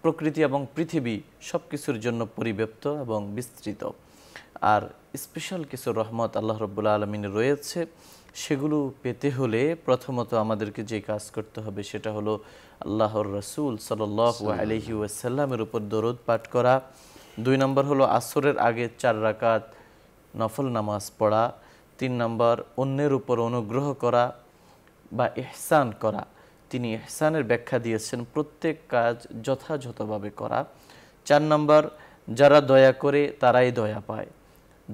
Speaker 1: প্রকৃতি এবং পৃথিবী সব কিছুর জন্য পরিব্যাপ্ত এবং বিস্তৃত। আর স্পেশাল কিছু রহমত আল্লাহ রাব্বুল আলামিনের রয়েছে, সেগুলো পেতে হলে প্রথমত আমাদেরকে যে কাজ করতে হবে সেটা হলো আল্লাহর রাসূল সাল্লাল্লাহু আলাইহি ওয়াসাল্লামের উপর দরুদ পাঠ করা। 2 নম্বর হলো আসরের আগে 4 রাকাত নফল নামাজ পড়া। 3 নম্বর অন্যের উপর অনুগ্রহ করা বা ইহসান করা। তিনি ইহসানের ব্যাখ্যা দিয়েছেন প্রত্যেক কাজ যথাযথভাবে করা। 4 নম্বর, যারা দয়া করে তারাই দয়া পায়।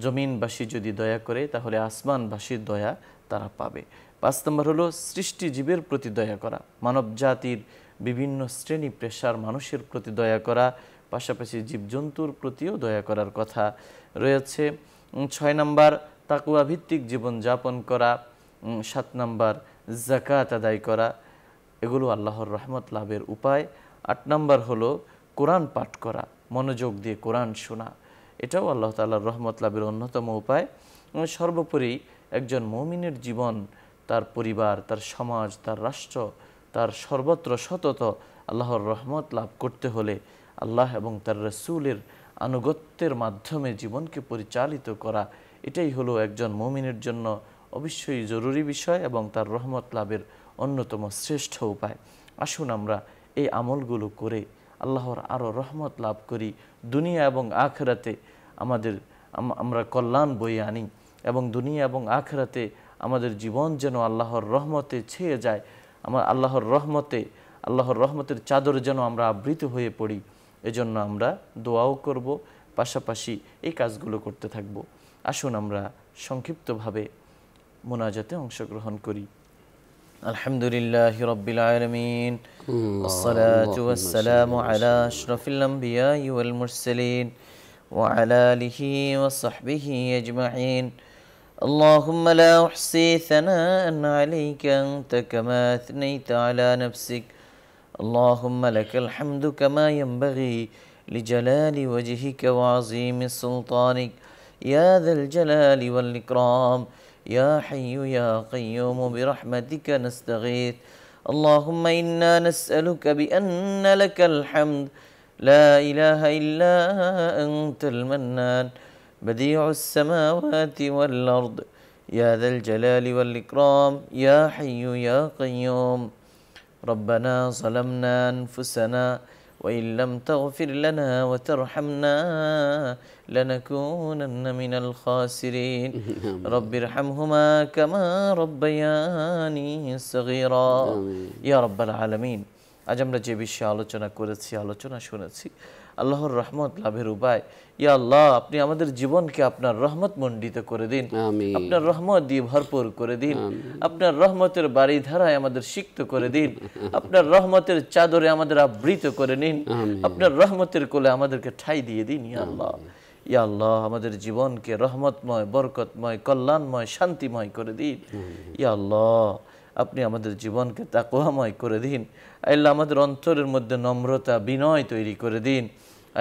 Speaker 1: জমিনবাসী যদি দয়া করে তাহলে আসমানবাসীর দয়া তারা পাবে। 5 নম্বর হলো সৃষ্টি জীবের প্রতি দয়া করা, মানব জাতির বিভিন্ন শ্রেণী পেশার মানুষের প্রতি দয়া করা, পাশাপাশি জীবজন্তুর প্রতিও দয়া করার কথা রয়েছে। 6 নম্বর, তাকওয়া ভিত্তিক জীবন যাপন করা। 7 নম্বর, যাকাত আদায় করা। এগুলো আল্লাহর রহমত লাভের উপায়। 8 নম্বর হলো কোরআন পাঠ করা, মনোযোগ দিয়ে কোরআন শোনা। এটাও আল্লাহ তাআলার রহমত লাভের অন্যতম উপায়। সর্বোপরি একজন মুমিনের জীবন, তার পরিবার, তার সমাজ, তার রাষ্ট্র, তার সর্বত্র সতত আল্লাহর রহমত লাভ করতে হলে আল্লাহ এবং তার রাসূলের আনুগত্যের মাধ্যমে জীবনকে পরিচালিত করা, এটাই হলো একজন মুমিনের জন্য অবশ্যই জরুরি বিষয় এবং তার রহমত লাভের অন্যতম শ্রেষ্ঠ উপায়। আসুন আমরা এই আমলগুলো করে আল্লাহর আরও রহমত লাভ করি, দুনিয়া এবং আখিরাতে আমরা কল্যাণ বয়ে আনি এবং দুনিয়া এবং আখিরাতে আমাদের জীবন যেন আল্লাহর রহমতে ছেয়ে যায়। আল্লাহর রহমতের চাদর যেন আমরা আবৃত হয়ে পড়ি। এজন্য আমরা দোয়াও করব, পাশাপাশি এই কাজগুলো করতে থাকব। আসুন আমরা সংক্ষিপ্তভাবে মুনাজাতে অংশগ্রহণ করি। আলহামদুলিল্লাহি রাব্বিল আলামিন, ওয়াসসালাতু ওয়াসসালামু আলা আশরাফিল আমবিয়াই ওয়াল মুরসালিন ওয়া আলা আলিহি ওয়া সাহবিহি আজমাইন। اللهم لا أحصي ثناء عليك أنت كما أثنيت على نفسك. اللهم لك الحمد كما ينبغي لجلال وجهك وعظيم سلطانك يا ذا الجلال والإكرام. يا حي يا قيوم برحمتك نستغيث. اللهم إنا نسألك بأن لك الحمد لا إله إلا أنت المنان بديع السماوات والأرض يا ذا الجلال والإكرام. يا حي يا قيوم. ربنا ظلمنا أنفسنا وإن لم تغفر لنا وترحمنا لنكونن من الخاسرين. رب ارحمهما كما ربياني صغيرا. يا رب العالمين. আজ আমরা যে বিষয়ে আলোচনা শুনেছি আল্লাহর রহমত লাভের উপায়। ইয়া আল্লাহ, আপনি আমাদের জীবনকে আপনার রহমত মণ্ডিত করে দিন, আপনার রহমত দিয়ে ভরপুর করে দিন, আপনার রহমতের বাড়িধারায় আমাদের সিক্ত করে দিন, আপনার রহমতের চাদরে আমাদের আবৃত করে নিন, আপনার রহমতের কোলে আমাদেরকে ঠাই দিয়ে দিন। ইয়া আল্লাহ, ইয়া আল্লাহ, আমাদের জীবনকে রহমতময়, বরকতময়, কল্যাণময়, শান্তিময় করে দিন। ইয়া আল্লাহ, আপনি আমাদের জীবনকে তাকওয়াময় করে দিন। আল্লাহ, আমাদের অন্তরের মধ্যে নম্রতা, বিনয় তৈরি করে দিন।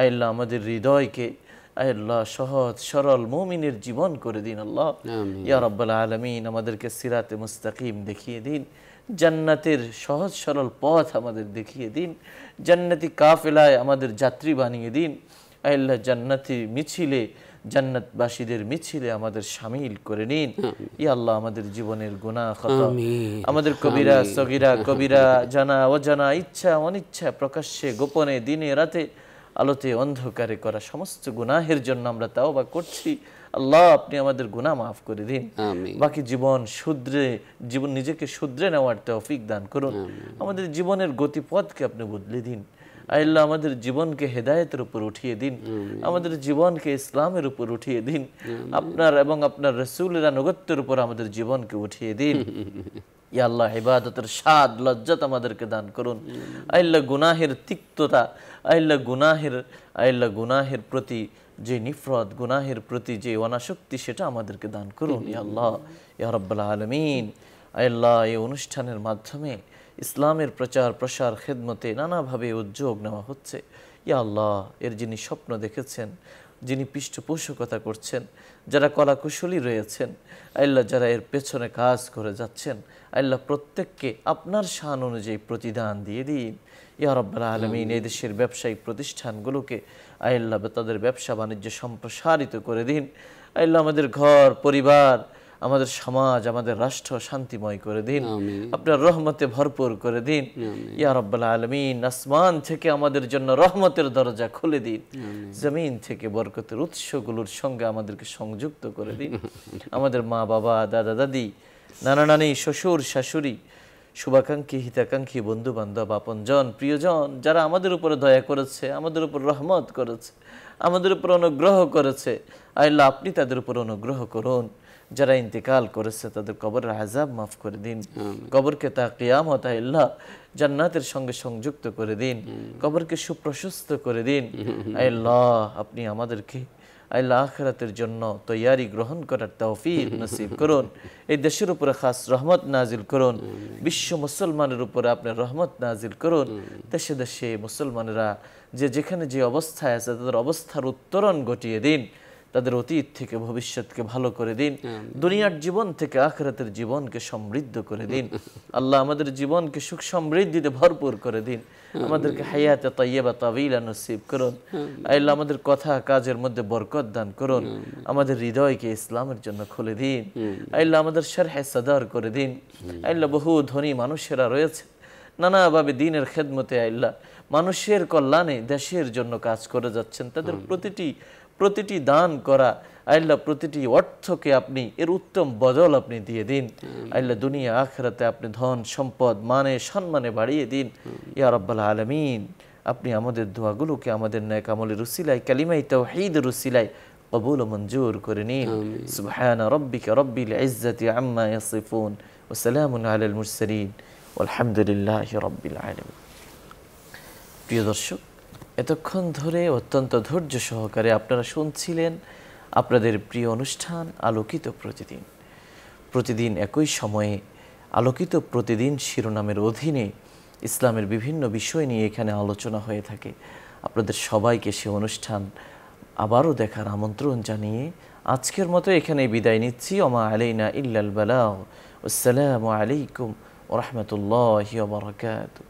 Speaker 1: আল্লাহ, আমাদের হৃদয়কে আল্লাহ সহজ সরল মুমিনের জীবন করে দিন। আল্লাহ ইয়া রাব্বাল আলামিন, আমাদেরকে সিরাতে মুস্তাকিম দেখিয়ে দিন, জান্নাতের সহজ সরল পথ আমাদের দেখিয়ে দিন, জান্নাতি কাফেলায় আমাদের যাত্রী বানিয়ে দিন। আল্লাহ, জান্নাতি মিছিলে, জান্নাতবাসীদের মিছিলে আমাদের শামিল করে নিন। ইয়া আল্লাহ, আমাদের জীবনের গুনাহ খাতা, আমাদের কবিরা সগীরা, কবিরা জানা অজানা, ইচ্ছা অনিচ্ছা, প্রকাশ্যে গোপনে, দিনে রাতে, আলোতে অন্ধকারে করা সমস্ত গুনাহের জন্য আমরা তাওবা করছি। আল্লাহ, আপনি আমাদের গুনাহ মাফ করে দিন। বাকি জীবন নিজেকে শুধরে নেওয়ার তৌফিক দান করুন। আমাদের জীবনের গতিপথকে আপনি বদলে দিন। আল্লাহ আমাদের জীবনকে হেদায়েতের উপর উঠিয়ে দিন, আমাদের জীবনকে ইসলামের উপর উঠিয়ে দিন, আপনার এবং আপনার রাসূলের আনুগত্যের উপর আমাদের জীবনকে উঠিয়ে দিন। ইয়া আল্লাহ, ইবাদতের স্বাদ লজ্জত আমাদেরকে দান করুন। আল্লাহ গুনাহের তিক্ততা, আল্লাহ গুনাহের প্রতি যে নিফরত, গুনাহের প্রতি যে অনাসক্তি, সেটা আমাদেরকে দান করুন ইয়া আল্লাহ ইয়া রাব্বাল আলামিন। আল্লাহ এই অনুষ্ঠানের মাধ্যমে ইসলামের প্রচার প্রসার খেদমতে নানাভাবে উদ্যোগ নেওয়া হচ্ছে। ইয়া আল্লাহ, এর যিনি স্বপ্ন দেখেছেন, যিনি পৃষ্ঠপোষকতা করছেন, যারা কলাকুশলী রয়েছেন, আল্লাহ যারা এর পেছনে কাজ করে যাচ্ছেন, আল্লাহ প্রত্যেককে আপনার শান অনুযায়ী প্রতিদান দিয়ে দিন ইয়া রাব্বাল আলামিন। এই দেশের ব্যবসায়িক প্রতিষ্ঠানগুলোকে আল্লাহ তাদের ব্যবসা বাণিজ্য সম্প্রসারিত করে দিন। আল্লাহ আমাদের ঘর পরিবার, আমাদের সমাজ, আমাদের রাষ্ট্র শান্তিময় করে দিন, আপনার রহমতে ভরপুর করে দিন ইয়া রাব্বাল আলামিন। আসমান থেকে আমাদের জন্য রহমতের দরজা খুলে দিন, জমিন থেকে বরকতের উৎসগুলোর সঙ্গে আমাদেরকে সংযুক্ত করে দিন। আমাদের মা বাবা, দাদা দাদি, নানা নানি, শ্বশুর শাশুড়ি, শুভাকাঙ্ক্ষী হিতাকাঙ্ক্ষী বন্ধু বান্ধব, আপনজন প্রিয়জন, যারা আমাদের উপরে দয়া করেছে, আমাদের উপর রহমত করেছে, আমাদের উপর অনুগ্রহ করেছে, আল্লাহ আপনি তাদের উপর অনুগ্রহ করুন। যারা ইন্তেকাল করেছে তাদের কবরের আযাব মাফ করে দিন, কবরকে তা কিয়ামত আল্লাহ জান্নাতের সঙ্গে সংযুক্ত করে দিন, কবরকে সুপ্রশস্ত করে দিন। আল্লাহ আপনি আমাদেরকে আল্লাহ আখিরাতের জন্য তৈয়ারি গ্রহণ করার তৌফিক নসিব করুন। এই দেশের উপরে খাস রহমত নাজিল করুন, বিশ্ব মুসলমানের উপরে আপনার রহমত নাজিল করুন। দেশে দেশে মুসলমানেরা যে যেখানে যে অবস্থায় আছে তাদের অবস্থার উত্তরণ ঘটিয়ে দিন, তাদের অতীত থেকে ভবিষ্যৎকে ভালো করে দিন, দুনিয়ার জীবন থেকে আখিরাতের জীবনকে সমৃদ্ধ করে দিন। আল্লাহ আমাদের জীবনকে সুখ সমৃদ্ধিতে ভরপুর করে দিন, আমাদেরকে হায়াতে তাইয়্যিবা তাওয়িলা নসিব করুন। আল্লাহ আমাদের কথা কাজের মধ্যে বরকত দান করুন, আমাদের হৃদয়কে ইসলামের জন্য খুলে দিন। আল্লাহ আমাদের শরহে সদর করে দিন। আল্লাহ বহু ধনী মানুষেরা রয়েছে নানাভাবে দ্বীনের খেদমতে, আল্লাহ মানুষের কল্যাণে দেশের জন্য কাজ করে যাচ্ছেন। তাদের প্রতিটি দান করা আল্লাহ, প্রতিটি অর্থকে আপনি এর উত্তম বদল আপনি দিয়ে দিন। আল্লাহ দুনিয়া আখিরাতে আপনি ধন সম্পদ মানে সম্মানে বাড়িয়ে দিন ইয়া রাব্বাল আলামিন। আপনি আমাদের দোয়াগুলোকে আমাদের নেক আমলের উসিলায়, কালিমায়ে তাওহীদের উসিলায় কবুল ও মঞ্জুর করে নিন। সুবহান রাব্বিকা রাব্বিল ইজ্জাতি আম্মা ইয়াসিফুন ওয়া সালামুন আলাল মুরসালিন ওয়ালহামদুলিল্লাহি রাব্বিল আলামিন। প্রিয় দর্শক, এতক্ষণ ধরে অত্যন্ত ধৈর্য সহকারে আপনারা শুনছিলেন আপনাদের প্রিয় অনুষ্ঠান আলোকিত প্রতিদিন। প্রতিদিন একই সময়ে আলোকিত প্রতিদিন শিরোনামের অধীনে ইসলামের বিভিন্ন বিষয় নিয়ে এখানে আলোচনা হয়ে থাকে। আপনাদের সবাইকে সে অনুষ্ঠান আবারও দেখার আমন্ত্রণ জানিয়ে আজকের মতো এখানে বিদায় নিচ্ছি। ওমা আলাইনা ইল্লাল বালাগ। আসসালামু আলাইকুম ওয়া রাহমাতুল্লাহি ওয়া বারাকাতুহু।